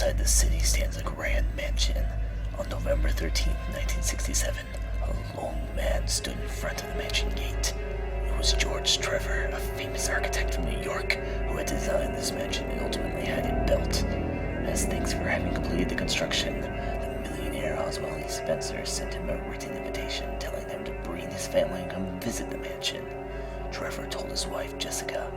outside the city stands a grand mansion. On November 13th, 1967, a lone man stood in front of the mansion gate. It was George Trevor, a famous architect from New York, who had designed this mansion and ultimately had it built. As thanks for having completed the construction, the millionaire Oswald E. Spencer sent him a written invitation telling him to bring his family and come visit the mansion. Trevor told his wife, Jessica,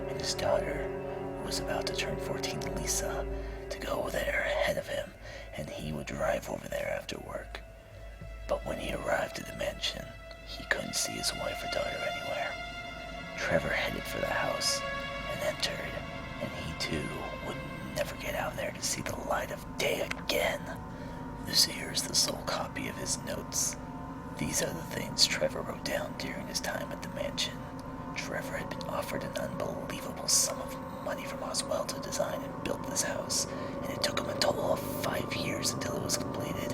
and his daughter, who was about to turn 14, Lisa, to go there ahead of him, and he would drive over there after work. But when he arrived at the mansion, he couldn't see his wife or daughter anywhere. Trevor headed for the house and entered, and he too would never get out there to see the light of day again. This here is the sole copy of his notes. These are the things Trevor wrote down during his time at the mansion. Trevor had been offered an unbelievable sum of money from Oswald to design and build this house, and it took him a total of 5 years until it was completed.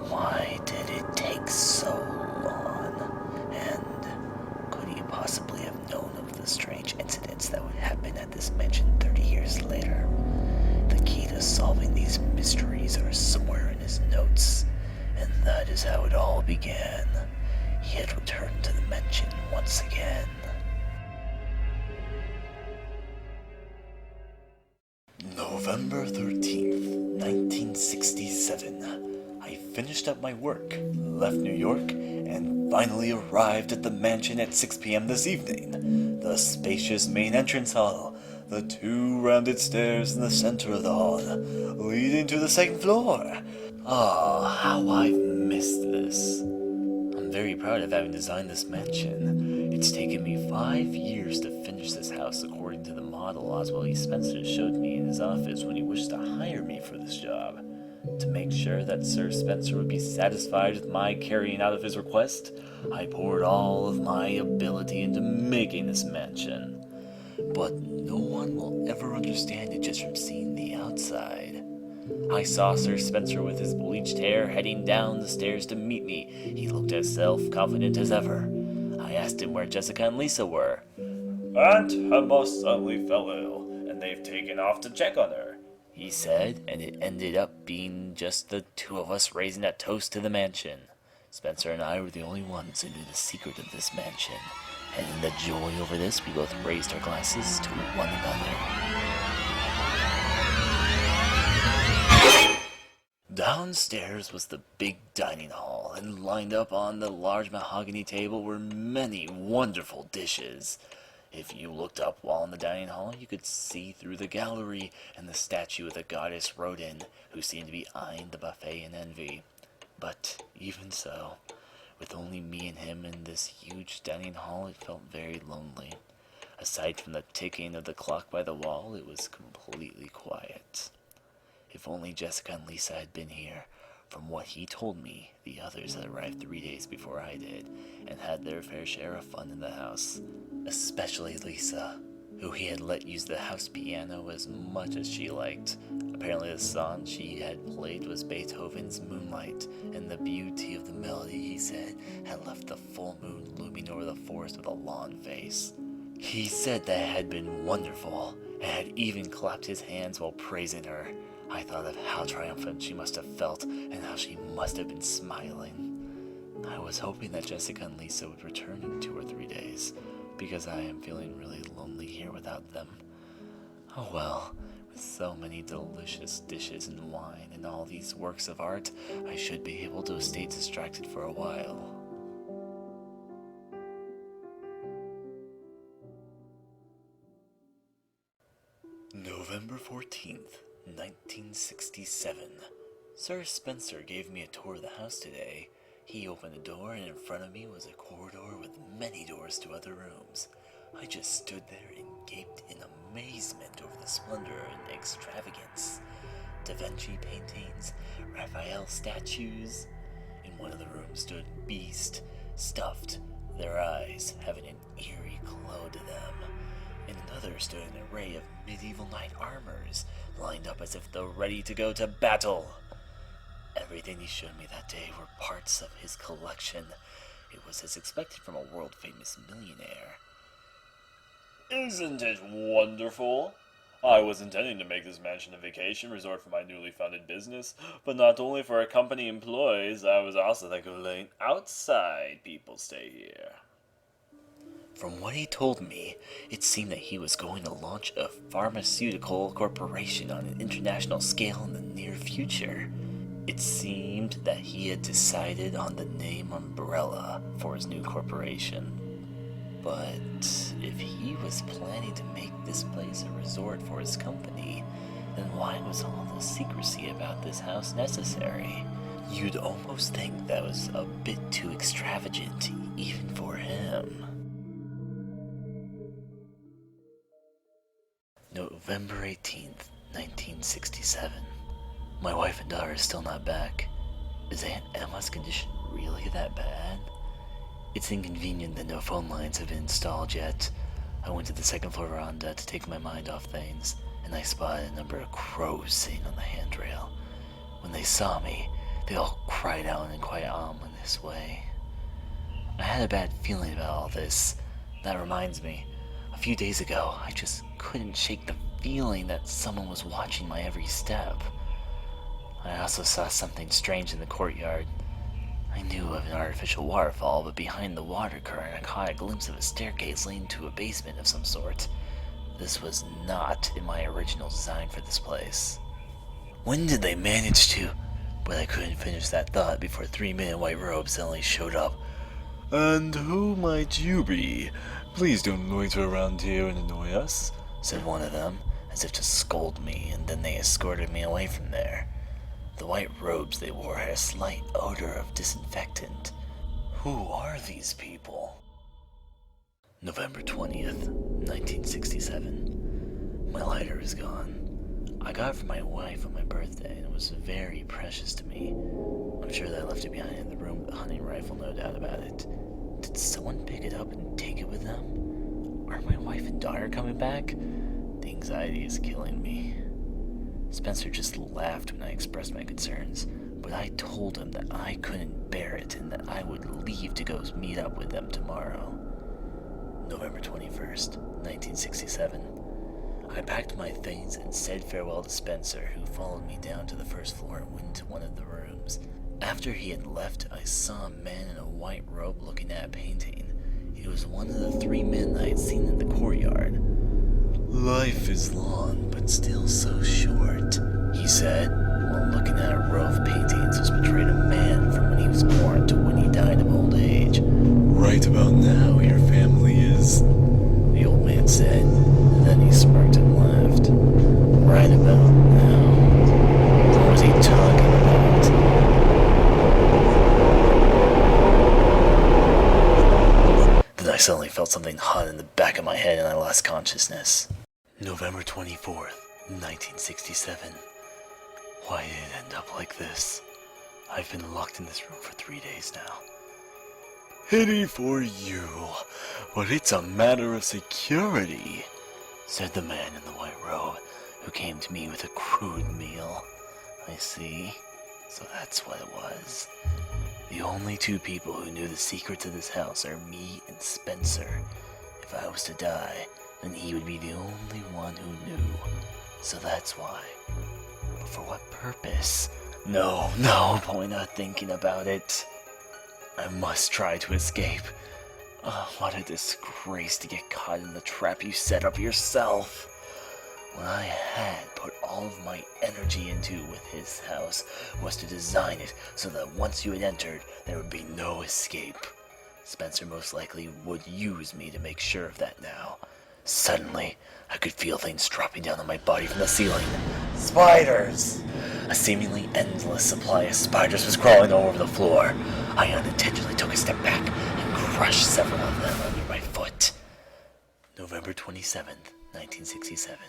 Why did it take so long? And could he possibly have known of the strange incidents that would happen at this mansion 30 years later? The key to solving these mysteries are somewhere in his notes, and that is how it all began. He had returned to the mansion once again. November 13th, 1967. I finished up my work, left New York, and finally arrived at the mansion at 6 p.m. this evening. The spacious main entrance hall, the 2 rounded stairs in the center of the hall, leading to the 2nd floor. Oh, how I've missed this. I'm very proud of having designed this mansion. It's taken me 5 years to finish this house according to the model Oswald E. Spencer showed me in his office when he wished to hire me for this job. To make sure that Sir Spencer would be satisfied with my carrying out of his request, I poured all of my ability into making this mansion. But no one will ever understand it just from seeing the outside. I saw Sir Spencer with his bleached hair heading down the stairs to meet me. He looked as self-confident as ever. I asked him where Jessica and Lisa were. Aunt Emma suddenly fell ill, and they've taken off to check on her, he said, and it ended up being just the 2 of us raising a toast to the mansion. Spencer and I were the only ones who knew the secret of this mansion, and in the joy over this, we both raised our glasses to one another. Downstairs was the big dining hall, and lined up on the large mahogany table were many wonderful dishes. If you looked up while in the dining hall, you could see through the gallery and the statue of the goddess Rodin, who seemed to be eyeing the buffet in envy. But even so, with only me and him in this huge dining hall, it felt very lonely. Aside from the ticking of the clock by the wall, it was completely quiet. If only Jessica and Lisa had been here. From what he told me, the others had arrived 3 days before I did, and had their fair share of fun in the house. Especially Lisa, who he had let use the house piano as much as she liked. Apparently the song she had played was Beethoven's Moonlight, and the beauty of the melody, he said, had left the full moon looming over the forest with a long face. He said that it had been wonderful, and had even clapped his hands while praising her. I thought of how triumphant she must have felt, and how she must have been smiling. I was hoping that Jessica and Lisa would return in 2 or 3 days, because I am feeling really lonely here without them. Oh well, with so many delicious dishes and wine and all these works of art, I should be able to stay distracted for a while. November 14th, 1967. Sir Spencer gave me a tour of the house today. He opened a door, and in front of me was a corridor with many doors to other rooms. I just stood there and gaped in amazement over the splendor and extravagance. Da Vinci paintings, Raphael statues. In one of the rooms stood beasts, stuffed, their eyes having an eerie glow to them. In another stood an array of medieval knight armors, lined up as if though ready to go to battle. Everything he showed me that day were parts of his collection. It was as expected from a world-famous millionaire. Isn't it wonderful? I was intending to make this mansion a vacation resort for my newly founded business, but not only for our company employees, I was also thinking of letting outside people stay here. From what he told me, it seemed that he was going to launch a pharmaceutical corporation on an international scale in the near future. It seemed that he had decided on the name Umbrella for his new corporation. But if he was planning to make this place a resort for his company, then why was all the secrecy about this house necessary? You'd almost think that was a bit too extravagant, even for him. November 18th, 1967. My wife and daughter are still not back. Is Aunt Emma's condition really that bad? It's inconvenient that no phone lines have been installed yet. I went to the second floor veranda to take my mind off things, and I spotted a number of crows sitting on the handrail. When they saw me, they all cried out in quite an ominous way. I had a bad feeling about all this. That reminds me, a few days ago, I just couldn't shake the feeling that someone was watching my every step. I also saw something strange in the courtyard. I knew of an artificial waterfall, but behind the water current, I caught a glimpse of a staircase leading to a basement of some sort. This was not in my original design for this place. When did they manage to? But I couldn't finish that thought before 3 men in white robes suddenly showed up. "And who might you be? Please don't loiter around here and annoy us," said one of them, as if to scold me, and then they escorted me away from there. The white robes they wore had a slight odor of disinfectant. Who are these people? November 20th, 1967. My lighter is gone. I got it from my wife on my birthday, and it was very precious to me. I'm sure that I left it behind in the room with the hunting rifle, no doubt about it. Did someone pick it up and take it with them? Are my wife and daughter coming back? The anxiety is killing me. Spencer just laughed when I expressed my concerns, but I told him that I couldn't bear it and that I would leave to go meet up with them tomorrow. November 21st, 1967. I packed my things and said farewell to Spencer, who followed me down to the first floor and went into one of the rooms. After he had left, I saw a man in a white robe looking at a painting. It was one of the 3 men I had seen in the courtyard. "Life is long, but still so short," he said, while looking at a row of paintings which portrayed a man from when he was born to when he died of old age. "Right about now, your family is..." the old man said, and then he smirked and laughed. Right about now? What was he talking about? Then I suddenly felt something hot in the back of my head and I lost consciousness. November 24th, 1967. Why did it end up like this? I've been locked in this room for 3 days now. "Pity for you, but it's a matter of security," said the man in the white robe, who came to me with a crude meal. I see. So that's what it was. The only 2 people who knew the secrets of this house are me and Spencer. If I was to die, then he would be the only one who knew. So that's why. But for what purpose? No point of thinking about it. I must try to escape. Oh, what a disgrace to get caught in the trap you set up yourself. What I had put all of my energy into with his house was to design it so that once you had entered, there would be no escape. Spencer most likely would use me to make sure of that now. Suddenly, I could feel things dropping down on my body from the ceiling. Spiders! A seemingly endless supply of spiders was crawling all over the floor. I unintentionally took a step back and crushed several of them under my foot. November 27th, 1967.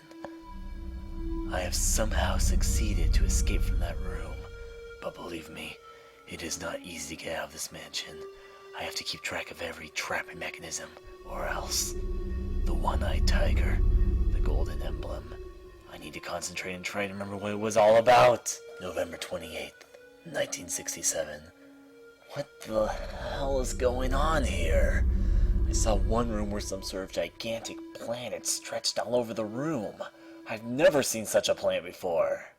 I have somehow succeeded to escape from that room, but believe me, it is not easy to get out of this mansion. I have to keep track of every trapping mechanism, or else. The one-eyed tiger, the golden emblem. I need to concentrate and try to remember what it was all about. November 28th, 1967. What the hell is going on here? I saw one room where some sort of gigantic planet stretched all over the room. I've never seen such a plant before.